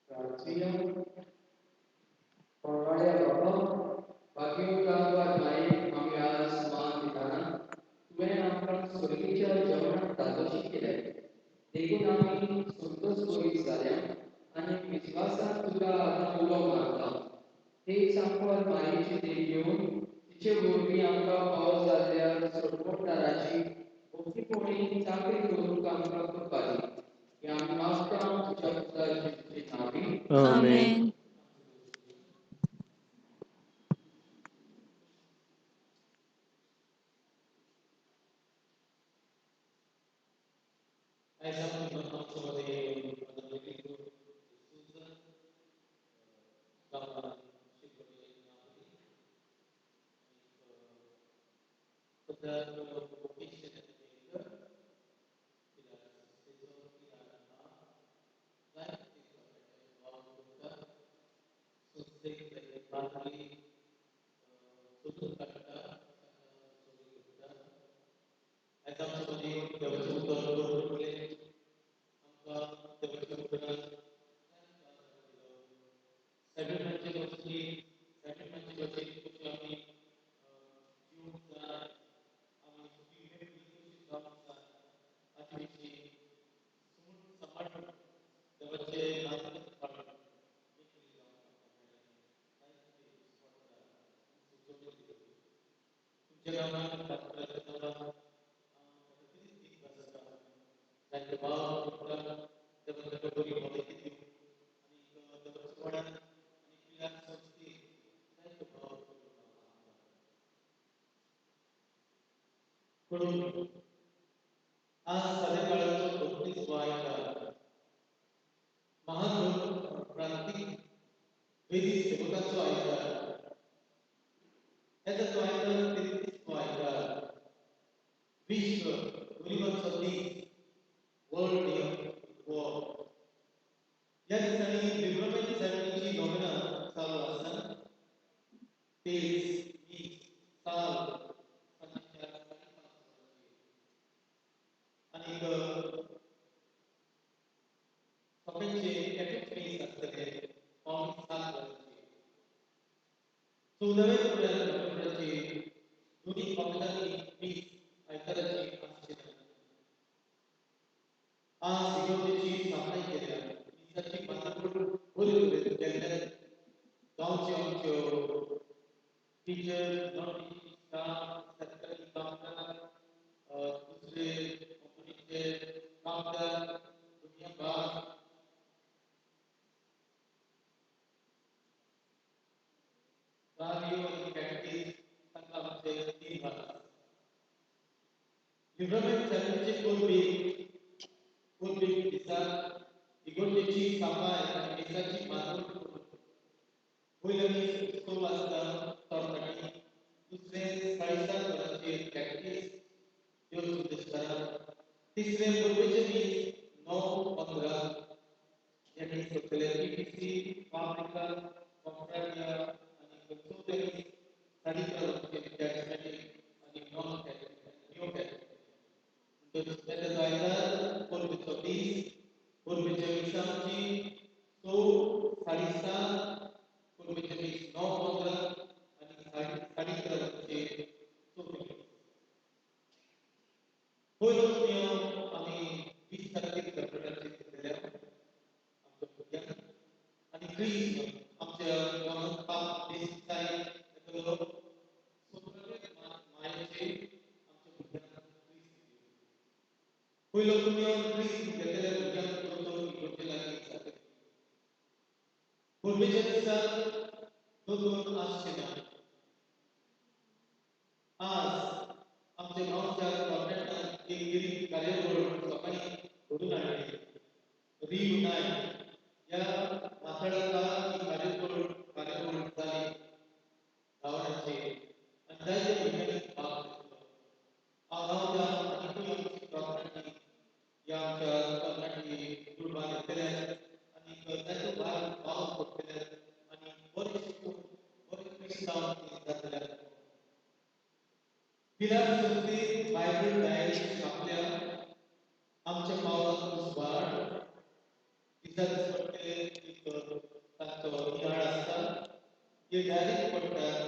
Rahasia Percaya Bapa, bagi kawan baik kami asman di tanah, Tuhan akan surga jauh dalam sikit. देखो नामी संतोष कोई साल्या आणि विश्वासात तुला अनुभव मारता हे संपवर मारीची देव येऊन तिचे गोरबी आमका पावस जाल्ल्यार सरपोटदाराची मोठी कोणी चाकरी करून आमका करपाची या मागता तुझ्या पुत्राची नावी Amen. आज साडेकाळाचो 32 गोंयकार महान प्रांतीक वेदी सेवकाचो आयकार येता तो आयकार 33 गोंयकार विश्व गरिबांचो दीस वर्ल्ड यंग वॉर या दिसांनी लिव्हरमेंट सायबिनीची नोवेना चालू आसतना तेज मीठ साल आणि सकाळचे कॅफेट फेस असतले पावणे 7 वरांचेर 14 नोव्हेंबराचे दोन्ही पक्षांनी मीठ आयताराची आसचे आज इगर्जेची स्थापना केल्या दिसाची बांदूड बऱ्यो केल्ल्यान गांवचे आमच्यो टीचर नॉन टीचिंग स्टाफ सरकारी कामगार दुसरे कंपनीचे कामगार दुनिया भाग radio and practice तांकां आमचे 3 भाग लिव्हरमेंट सायबिनीचे पूर्वी दिसाक इगर्जेची सांबाळ आनी दिसाची बांदूड पयलीं स्कूल आसता तरणाटी दुसरे 7:30 वरांचेर प्रॅक्टीस ह्यो सुदेशकारा तिसरे पूर्वेचे दीस 9:15 यांनी सगळे पीपीसी फाब्रिका कॉन्ट्रॅक्टिया आणि चौथे दीस 11:30 वरांचेर कॅरिस्मॅटिक आणि नॉन कॅरिस्मॅटिक न्यू कॅरिस्मॅटिक येता जायता पूर्वेचो दीस दिवसात दोन आशेना आज आमच्या गावच्या गव्हर्नमेंटान एक गेली कार्यक्रम सकाळी घडून आणली रियुनायट या माथाळाला ही कार्यक्रम झाली गावाचे अंदाजे महिन्यात भाग घेतलो गावच्या आणि आमची गव्हर्नमेंट या आमच्या गव्हर्नमेंट कुटुंबाने आणि त्याचा भाग गाव पडले आणि बरेच जातले पिलार संस्कृती बायबल डायरी आपल्या आमच्या पावलातून सुवाड इतर पडते एक तांतो निहाळ असतात हे डायरेक्ट पडतात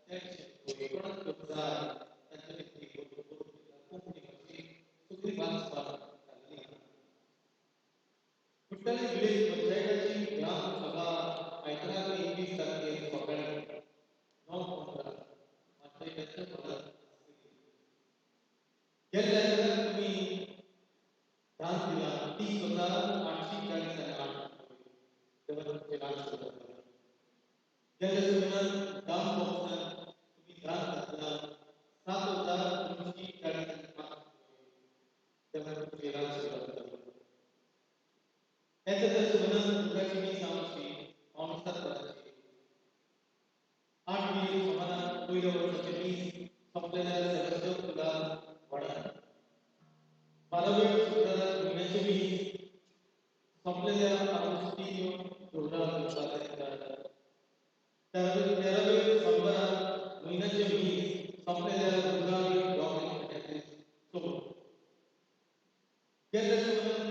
त्याचे कोणाच उपचार त्यांच्या सुखी बांधकाम कुठल्याही विलेज पंचायतीची ग्राम सभा 21 तारखेला सकाळी 9:15 मात्र त्याचं मला गेल्या वर्षी तुम्ही दान दिला 30,848 तेव्हा तुमचे दान सुरू झाले गेल्या वर्षी दान बॉक्स तुम्ही दान घातला 7,345 तेव्हा तुमचे दान सुरू झाले त्याच्यात सुमन दुधाची मी सांगची माणसात करायची 8 मिलियन समाधान पहिल्या वर्षाचे मी संपलेल्या सदस्य तुला वाढा 12 महिन्याचे मी संपलेल्या अनुसूची धोरणाला सादर 13 महिन्याचे मी संपलेल्या धोरणाला डॉक्युमेंट सोबत गेल्या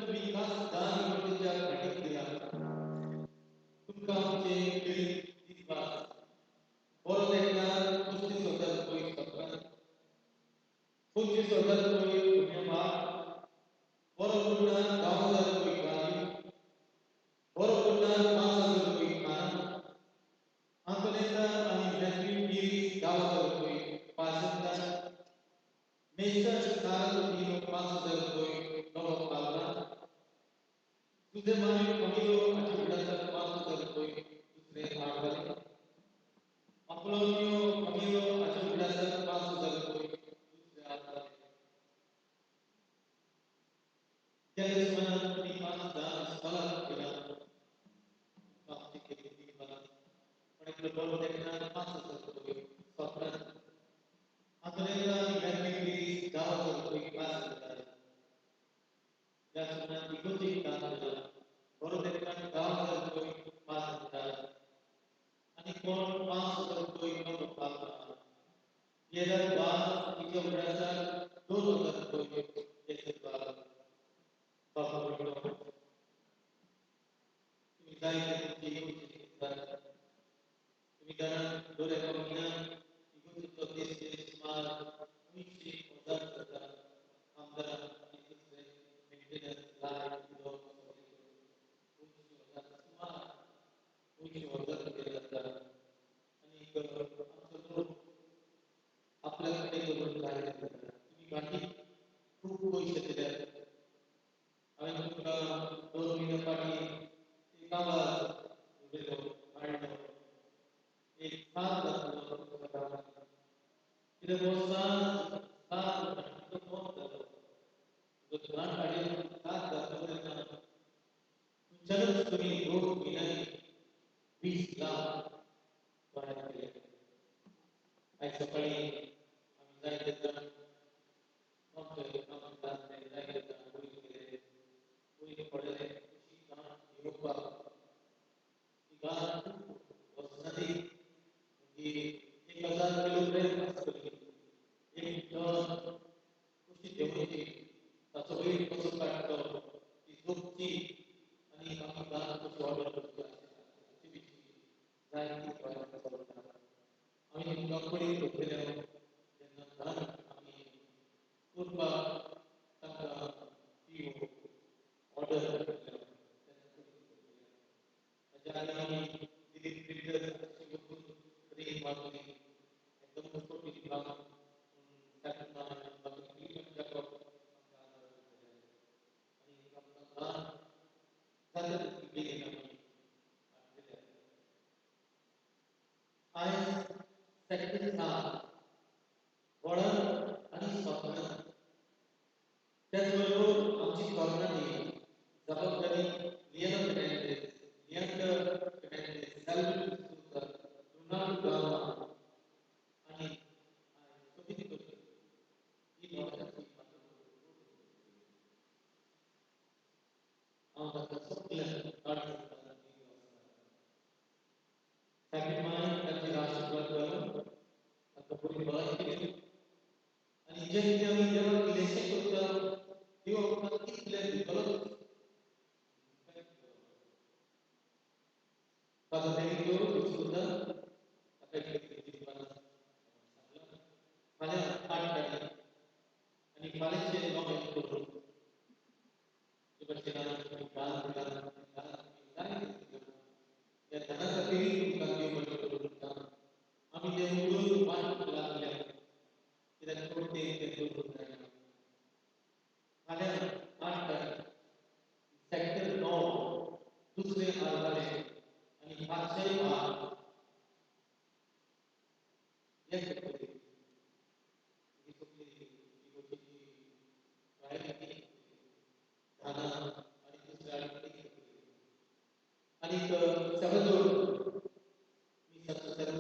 तुम्ही खास दान योजनेच्या घटक दिला तुमका आमचे दिवस बरो देखणार 35,000 रुपये सरकार 25,000 रुपये पुण्यभाग बरो पुन्हा 10,000 रुपये गाडी बरो पुन्हा 5,000 रुपये खान अंतनेता आणि नॅशनल टीव्ही 10,000 रुपये पाचंदा मेसन सारा 5,000 रुपये नव पालना तुझे माने कमिलो अति विधान 5,000 रुपये दुसरे आठवले अपोलोनियो कमिलो अति विधान 5,000 रुपये दुसरे आठवले त्याने मनात मी 5,000 सवाल केला बाकी केली मला पण एक बोल देखना 5,000 रुपये स्वप्न अंतरेला निघाली 10,000 रुपये पास झाले या सणात इकोची दान दिला बरोबर देखना 10,000 रुपये पास झाले आणि कोण 5,000 रुपये नोट पास येला बास तिच्या उडाचा 2,000 रुपये त्याचे बाबा तुम्ही जायचे तुमची तुम्ही जरा डोळे कमिना इकोची प्रदेश सुमार 19,000 आमदार मेंटेनन्स लाईट लोक आपल्याकडे तुम्ही गाठी खूप पैसे दिले आम्ही तुमका 2 महिन्यापाठी कामा एक साथ तिथे बहुत साथ तो ध्यान काढेल साथ दाखवण्याचा तुमच्याकडे तुम्ही रोग महिन्याने 20 लाख वाढत गेले आज सकाळी आम्ही जायचं पडले एक 1,000 किलोमीटर एक कुशी जेवणाची त्याचं वेळ कसं काढतो ती झोपची आणि आम्ही गाणं कसं ऑर्डर करतो आम्ही कंपनी घेतलेल्या त्यांना गाणं आम्ही पूर्वा त्यांना ती ऑर्डर केलं त्याच्या आधी दिली प्रिंटर फ्री मागणी एकदम छोटी काम आयज सॅक्टर 7 वळण आणि स्वप्न त्याचबरोबर आमची कॉर्नरी जबाबदारी लियन रोनाल्डो गामा आणि ही लोकांची आम्हाला सगळं काढून Saibiniche त्यांची राष्ट्रवाद करून आता पुढे बळा केली आणि जे आम्ही जेव्हा इलेक्शन करतो तेव्हा प्रत्येक बलत पद्धतीने सुद्धा आता फाल्या 8 तारीख आणि फाल्याचे नोव्हेंबर करून या धनासाठी तुमचा आम्ही जे मुलं वाट लागल्या त्याला थोडे फाल्या 8 तारीख सेक्टर 9 दुसरे आरवाले आणि 508 या सेक्टर आणि सर्वजण मी सर्वजण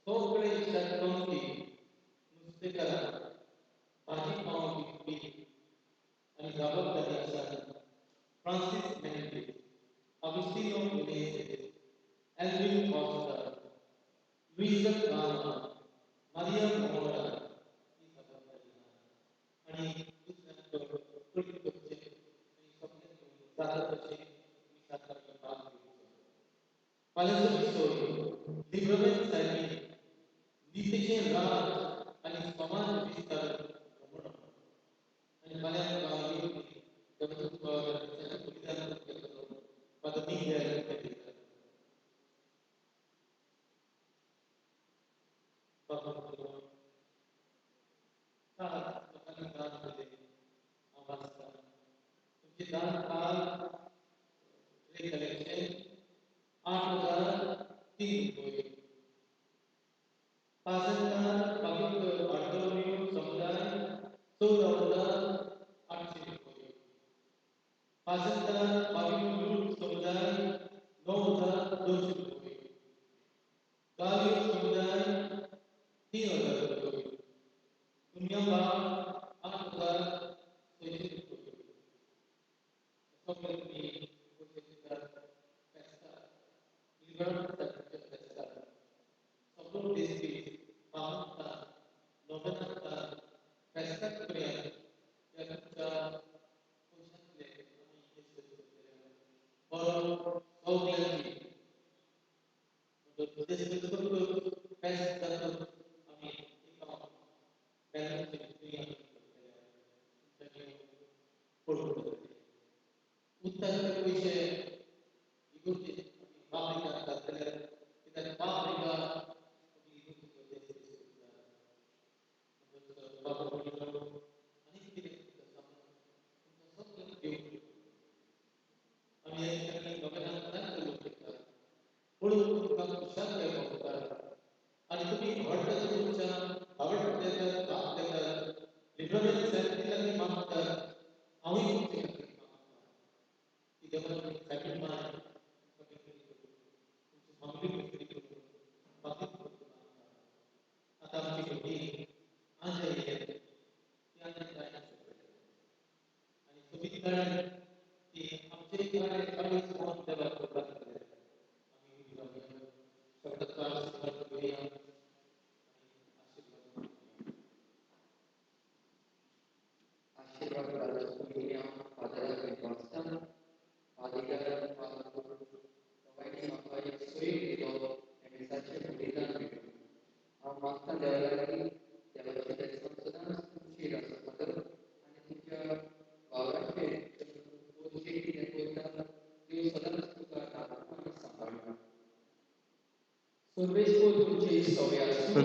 सगळे शतकांची नुसते करा भाजी पाव आणि जबाबदारी असतात फ्रान्सिस मेंडे अगुस्टिनो मुनेसे एल्विन कॉस्टा लुइसा गामा मारिया मोरा ही जबाबदारी आणि दुसऱ्या पुढचे Livrament नीतीचे राज आणि समाज विस्तार आणि मला Pasangan pavitra Bartolomeo समुदाय 16,800 Pasangan pavitra समुदाय 9,200 Galio समुदाय 3,000 दुनिया भर 8,600 Sovereignty Sebelum district Pamukta, Noven Pesta Korea, yang kita Baru Sovereignty untuk disebut Pesta Kami Ikam Balance yang Uttar Pradesh ikuti Afrika kita Afrika आणि तुम्ही आवडतं तुमच्या आवडत्याचं काम देतात लिव्हरमेंट सेल्फीला मागतात आम्ही तुमचे की जेव्हा सेकंड मान आता आमची गोष्टी आज आहे आणि तुम्ही काय की आमचे काय काही फोन त्याला होतात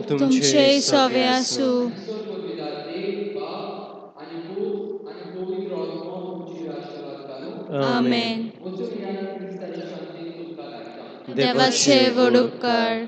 तुमचे सवे असू आणि पूत आणि पवित्र आत्मा तुमची आशीर्वाद घालून आमेन वचून या ख्रिस्ताच्या शांतीत तुमका धाडटा देवाचे गोड उपकार.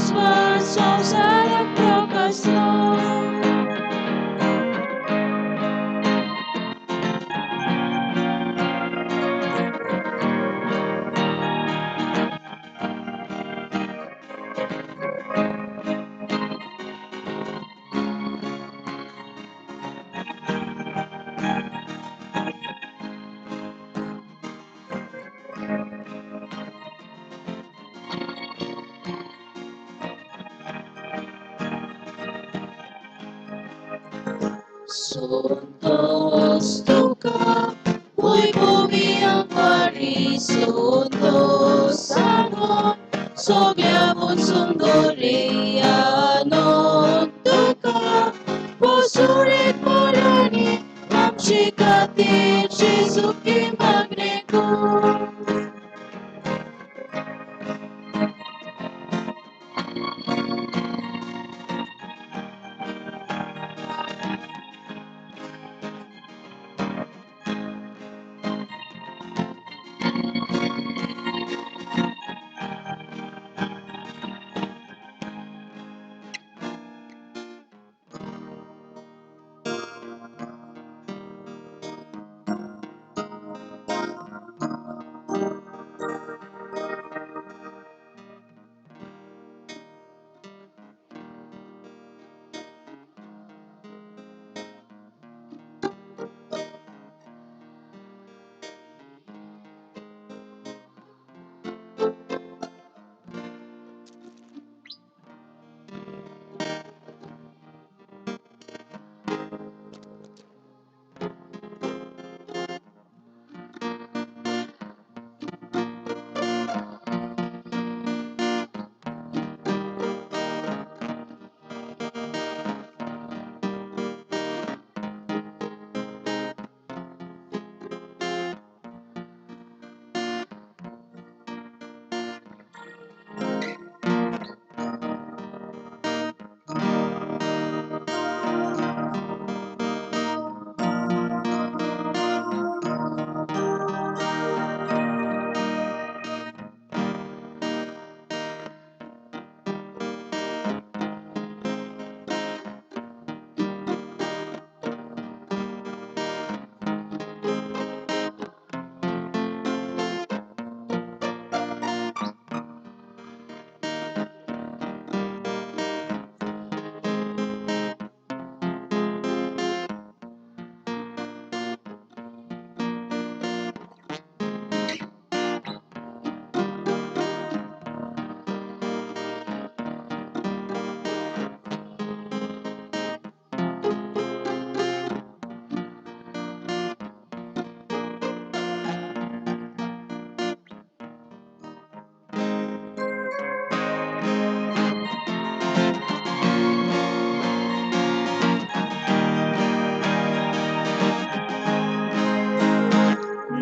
uswar संसारक प्रकाशलो Suntos tuka, muy pobiang pari, suntos ano, sobyabon sundori, anon tuka, posurit morani, amchikati, Jesuki magneko.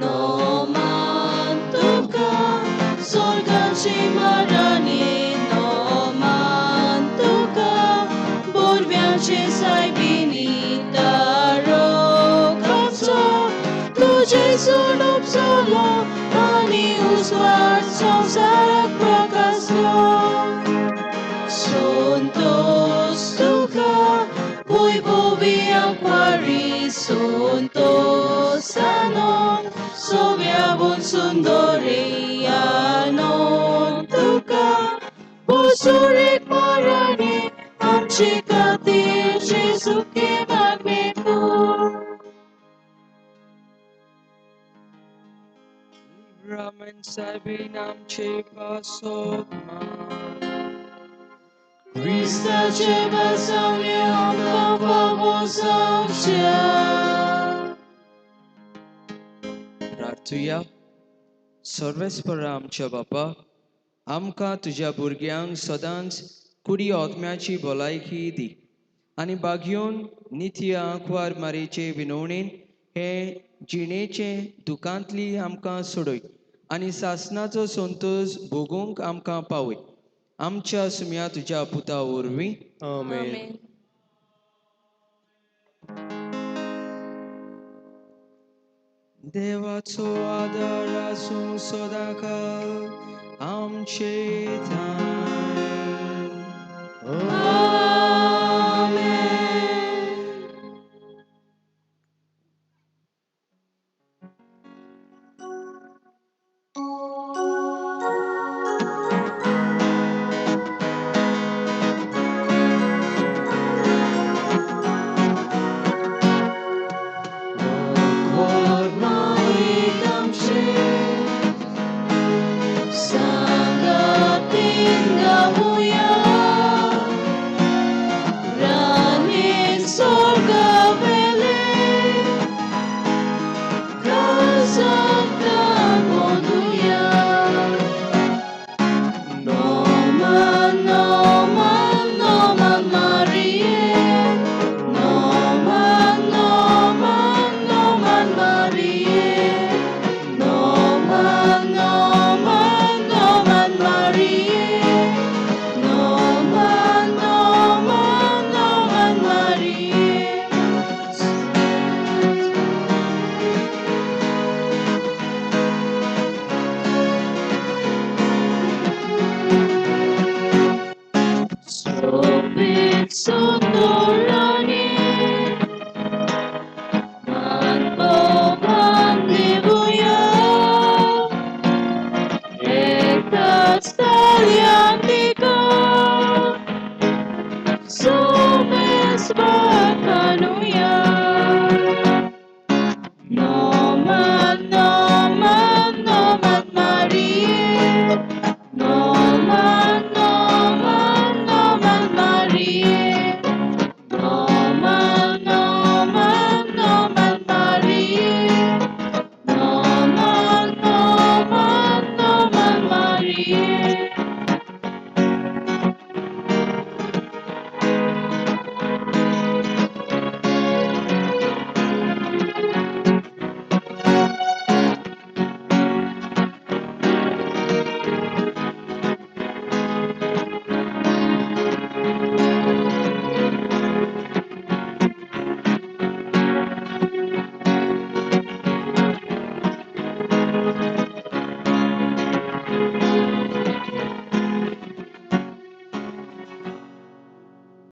No mantuka, solgaci marani, no mantuka, borbiaci Saibiniche rokatso, tujai sunup solo, ani uswar संसारक प्रकाशलो Suntos tuka, muy bobiang pari, suntos anon, sobyabon sundori, anon tuka, posurik marani, amchikati, Jesuki magnipo. Livrament Saibiniche pasokman. Krista ceva samyam papamosamsya. प्रार्थूया सर्वेस्परा आमच्या बापा आमकां तुज्या भुरग्यांक सदांच कुडी आत्म्याची भलायकी दी आनी बागयोन नित्य आंकवार मारेचे विनवणेन हे जिणेचे दुखांतली आमकां सोडय आनी सासणाचो संतोश भोगूंक आमकां पावय आमच्या सुम्या तुज्या पुता वरवीं आमेन. देवाचो आदार आसूं सदांकाळ आमचे थंय Sumes bakanuya